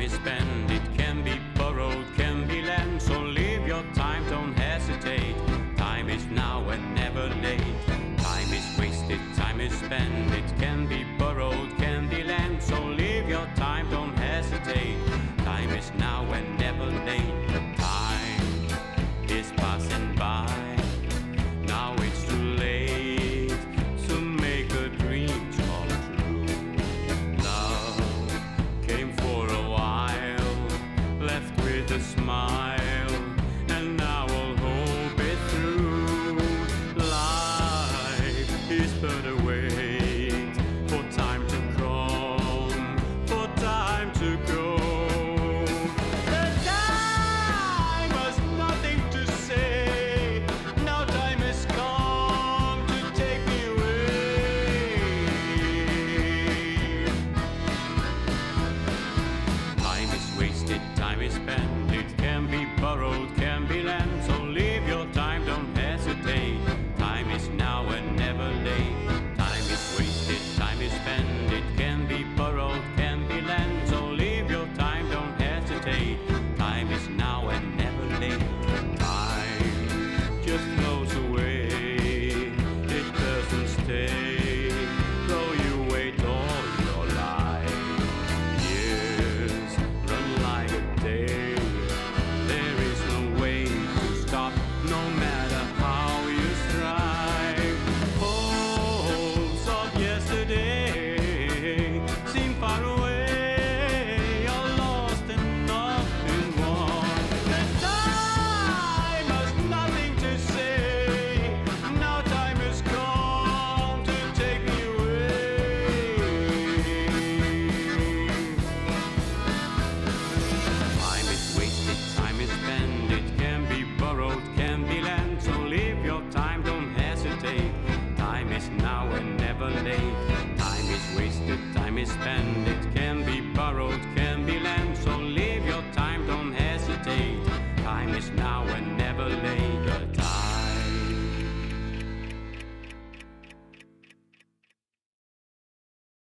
is spent, it can be borrowed, can be lent. So live your time, don't hesitate. Time is now and never late. Time is wasted, time is spent, it can be borrowed, can be lent. So live your time, don't hesitate. Time is now and never late. Time is passing by, now it's too late to make a dream come true. Love came for a while, left with a smile, and now all hope is through. Life is but a wait for time to come, for time to go. Time is spent, it can be borrowed, can be lent. So live your time, don't hesitate. Time is now and never late. Time is wasted, time is spent, it can be borrowed, can be lent. So live your time, don't hesitate. Time is now and never late. Time just flows away, it doesn't stay, though you wait all your life. Years run like a day, there is no way to stop, no matter how you strive. Hopes of yesterday seem far away, all lost and nothing won. The time has nothing to say, now time has come to take me away. Time is wasted, time is spent, it can be borrowed, can be lent. So live your time, don't hesitate. Time is now and never late. Time is wasted, time is spent, it can be borrowed, can be lent. So live your time, don't hesitate. Time is now and